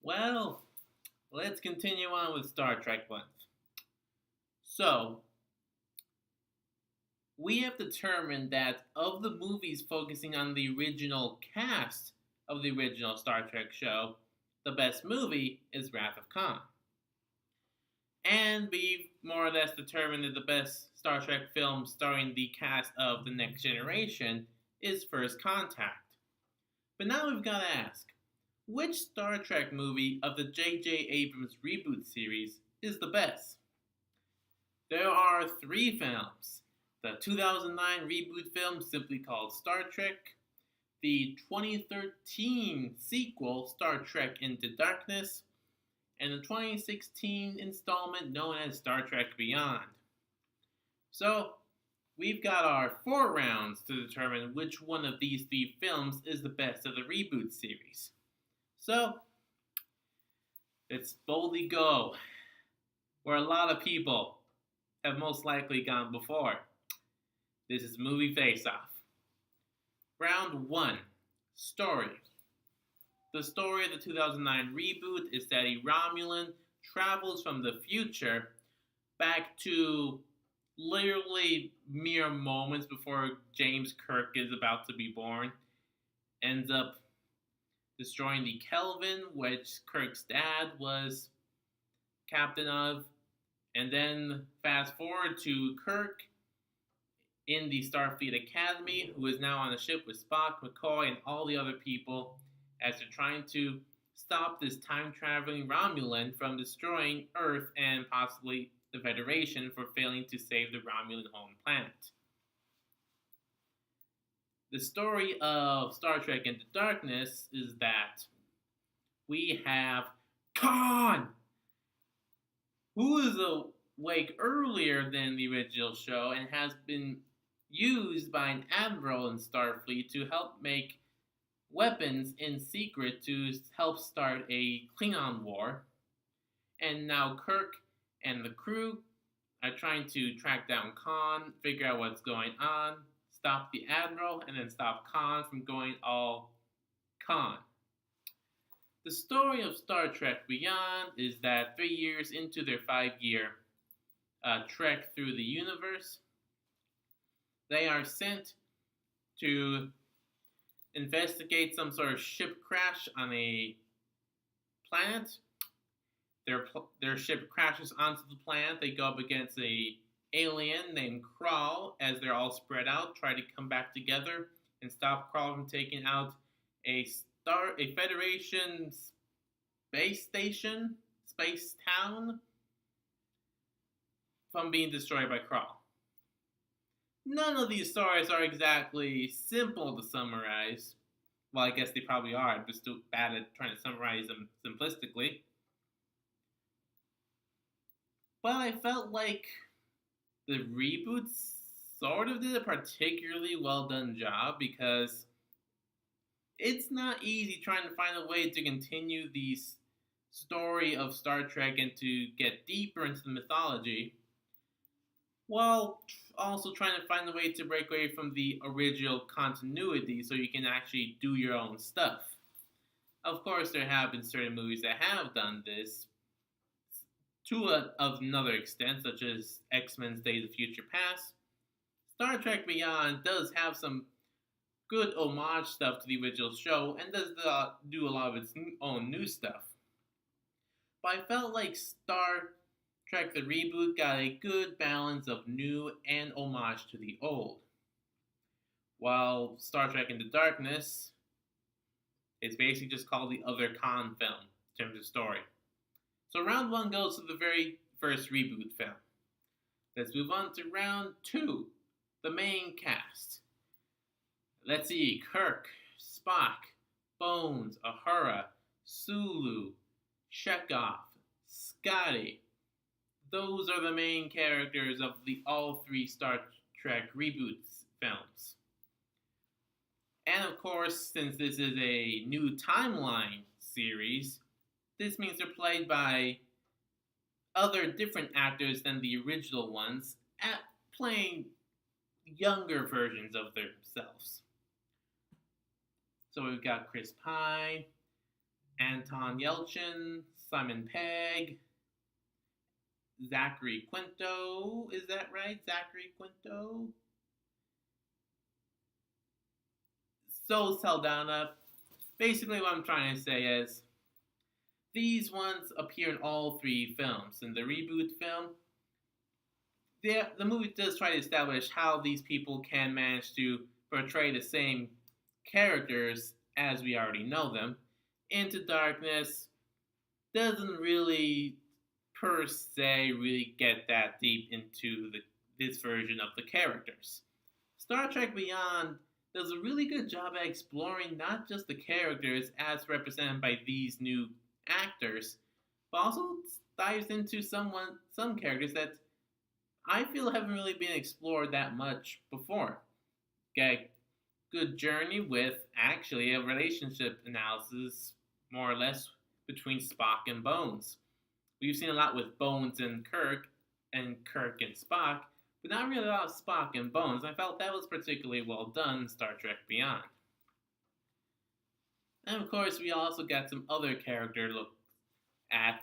Well, let's continue on with Star Trek length. So, we have determined that of the movies focusing on the original cast of the original Star Trek show, the best movie is Wrath of Khan. And we've more or less determined that the best Star Trek film starring the cast of The Next Generation is First Contact. But now we've got to ask, which Star Trek movie of the J.J. Abrams reboot series is the best? There are three films. The 2009 reboot film simply called Star Trek, the 2013 sequel Star Trek Into Darkness, and the 2016 installment known as Star Trek Beyond. So, we've got our 4 rounds to determine which one of these 3 films is the best of the reboot series. So, let's boldly go where a lot of people have most likely gone before. This is Movie Face-Off. Round 1. Story. The story of the 2009 reboot is that a Romulan travels from the future back to literally mere moments before James Kirk is about to be born. Ends up destroying the Kelvin, which Kirk's dad was captain of. And then fast forward to Kirk in the Starfleet Academy, who is now on a ship with Spock, McCoy, and all the other people as they're trying to stop this time-traveling Romulan from destroying Earth and possibly the Federation for failing to save the Romulan home planet. The story of Star Trek Into Darkness is that we have Khan, who is awake earlier than the original show and has been used by an admiral in Starfleet to help make weapons in secret to help start a Klingon war. And now Kirk and the crew are trying to track down Khan, figure out what's going on, stop the admiral, and then stop Khan from going all Khan. The story of Star Trek Beyond is that 3 years into their 5-year trek through the universe, they are sent to investigate some sort of ship crash on a planet. Their ship crashes onto the planet. They go up against a alien named Krall as they're all spread out, try to come back together and stop Krall from taking out a Federation space station, space town, from being destroyed by Krall. None of these stories are exactly simple to summarize. Well, I guess they probably are. I'm just too bad at trying to summarize them simplistically. But I felt like the reboot sort of did a particularly well done job because it's not easy trying to find a way to continue the story of Star Trek and to get deeper into the mythology, while also trying to find a way to break away from the original continuity so you can actually do your own stuff. Of course, there have been certain movies that have done this to another extent, such as X-Men's Days of Future Past. Star Trek Beyond does have some good homage stuff to the original show and does do a lot of its own new stuff. But I felt like Star Trek the reboot got a good balance of new and homage to the old. While Star Trek Into Darkness, it's basically just called the other Khan film in terms of story. So round 1 goes to the very first reboot film. Let's move on to round 2, the main cast. Let's see, Kirk, Spock, Bones, Uhura, Sulu, Chekhov, Scotty. Those are the main characters of all 3 Star Trek reboot films. And of course, since this is a new timeline series, this means they're played by other different actors than the original ones, playing younger versions of themselves. So we've got Chris Pine Anton Yelchin, Simon Pegg, Zachary Quinto. Is that right? Zachary Quinto? Zoe Saldana. Basically, what I'm trying to say is these ones appear in all three films. In the reboot film, the movie does try to establish how these people can manage to portray the same characters as we already know them. Into Darkness doesn't really, per se, really get that deep into this version of the characters. Star Trek Beyond does a really good job at exploring not just the characters as represented by these new actors, but also dives into some characters that I feel haven't really been explored that much before. Get a good journey with actually a relationship analysis, more or less, between Spock and Bones. We've seen a lot with Bones and Kirk and Spock, but not really a lot of Spock and Bones. I felt that was particularly well done in Star Trek Beyond. And of course, we also got some other character look at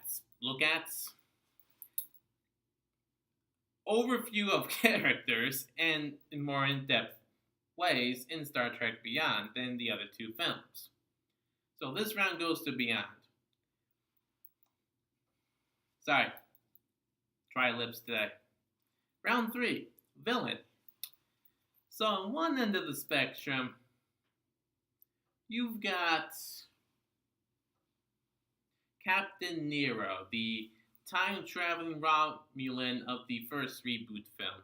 overview of characters and in more in-depth ways in Star Trek Beyond than the other two films. So this round goes to Beyond. Sorry, dry lips today. Round 3, Villain. So on one end of the spectrum, you've got Captain Nero, the time-traveling Romulan of the first reboot film.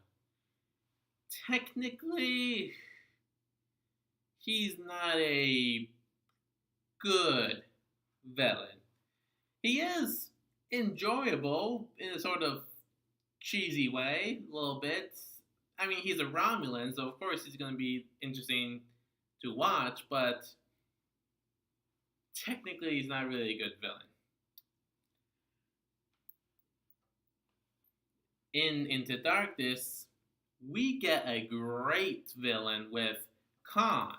Technically, he's not a good villain. He is enjoyable in a sort of cheesy way, a little bit. I mean, he's a Romulan, so of course he's going to be interesting to watch, but technically he's not really a good villain. In Into Darkness, we get a great villain with Khan,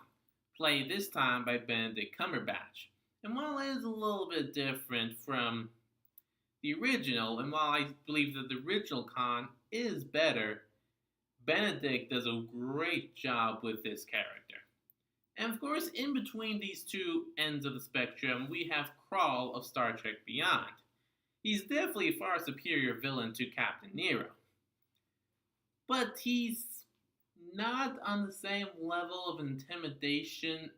played this time by Benedict Cumberbatch. And while it is a little bit different from the original, and while I believe that the original Khan is better, Benedict does a great job with this character. And of course, in between these two ends of the spectrum, we have Krall of Star Trek Beyond. He's definitely a far superior villain to Captain Nero. But he's not on the same level of intimidation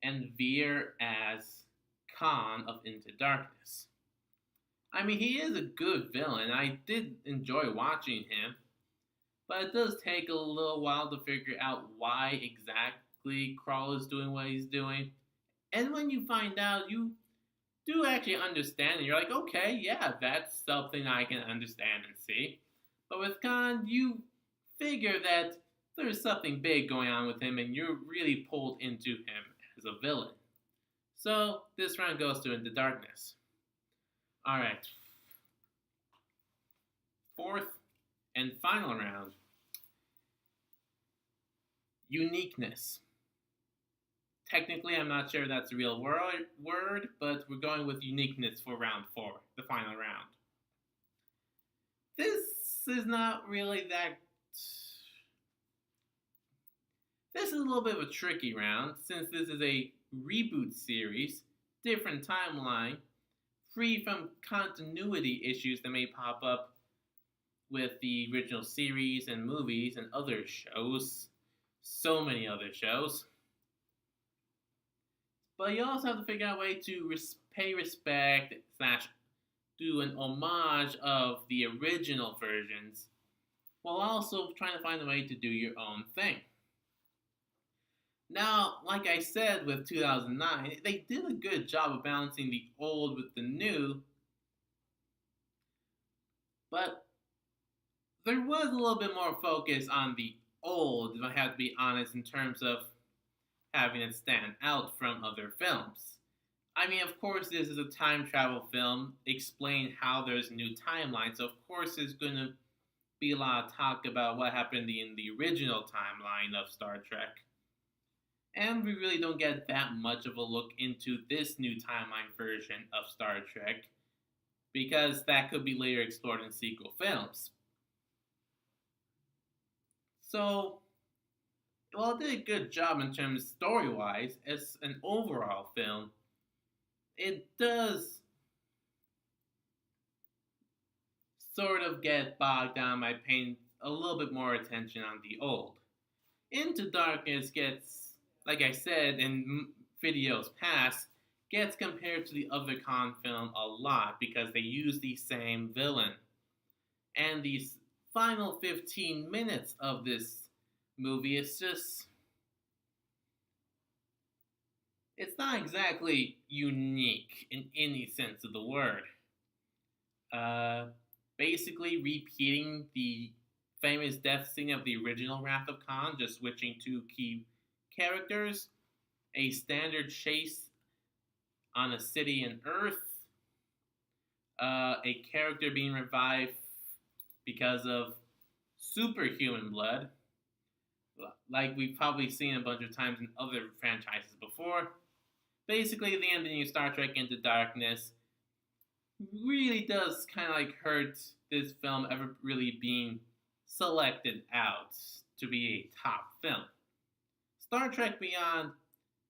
and veer as Khan of Into Darkness. I mean, he is a good villain. I did enjoy watching him. But it does take a little while to figure out why exactly Krall is doing what he's doing. And when you find out, you do actually understand, and you're like, okay, yeah, that's something I can understand and see. But with Khan, you figure that there's something big going on with him, and you're really pulled into him as a villain. So this round goes to Into Darkness. Alright. Fourth and final round. Uniqueness. Technically, I'm not sure that's a real word, but we're going with uniqueness for round 4, the final round. This is not really that... This is a little bit of a tricky round, since this is a reboot series, different timeline, free from continuity issues that may pop up with the original series and movies and other shows. So many other shows. But you also have to figure out a way to pay respect / do an homage of the original versions while also trying to find a way to do your own thing. Now, like I said with 2009, they did a good job of balancing the old with the new, but there was a little bit more focus on the old, if I have to be honest, in terms of having it stand out from other films. I mean, of course, this is a time travel film, explain how there's a new timeline, so of course there's going to be a lot of talk about what happened in the original timeline of Star Trek. And we really don't get that much of a look into this new timeline version of Star Trek, because that could be later explored in sequel films. So, while it did a good job in terms story wise, as an overall film, it does sort of get bogged down by paying a little bit more attention on the old. Into Darkness gets, like I said in videos past, gets compared to the other Khan film a lot because they use the same villain. And these final 15 minutes of this movie is just. It's not exactly unique in any sense of the word. Uh, Basically, repeating the famous death scene of the original Wrath of Khan, just switching two key characters, a standard chase on a city in Earth, a character being revived because of superhuman blood, like we've probably seen a bunch of times in other franchises before. Basically, the ending of Star Trek Into Darkness really does kind of like hurt this film ever really being selected out to be a top film. Star Trek Beyond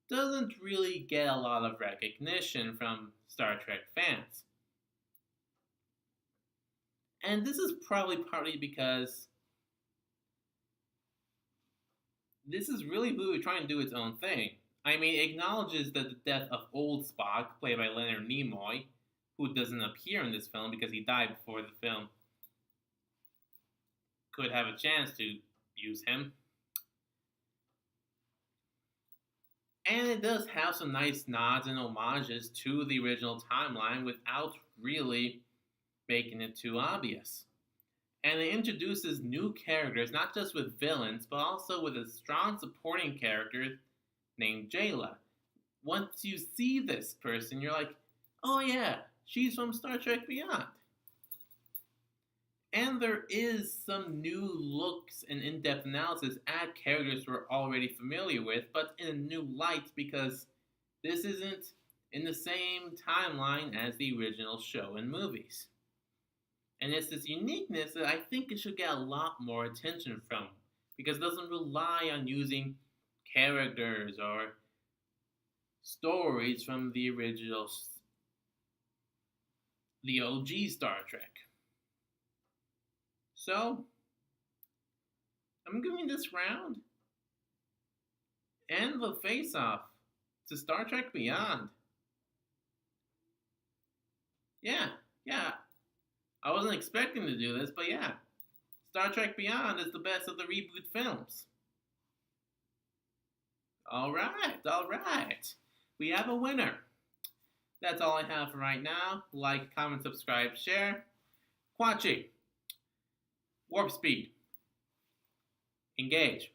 doesn't really get a lot of recognition from Star Trek fans. And this is probably partly because this is really movie trying to do its own thing. I mean, it acknowledges that the death of old Spock, played by Leonard Nimoy, who doesn't appear in this film because he died before the film could have a chance to use him. And it does have some nice nods and homages to the original timeline without really making it too obvious. And it introduces new characters, not just with villains, but also with a strong supporting character named Jayla. Once you see this person, you're like, oh yeah, she's from Star Trek Beyond. And there is some new looks and in-depth analysis at characters we're already familiar with, but in a new light because this isn't in the same timeline as the original show and movies. And it's this uniqueness that I think it should get a lot more attention from, because it doesn't rely on using characters or stories from the original, the OG Star Trek. So, I'm giving this round and the face-off to Star Trek Beyond. Yeah. I wasn't expecting to do this, but yeah. Star Trek Beyond is the best of the reboot films. Alright. We have a winner. That's all I have for right now. Like, comment, subscribe, share. Quachi. Warp speed. Engage.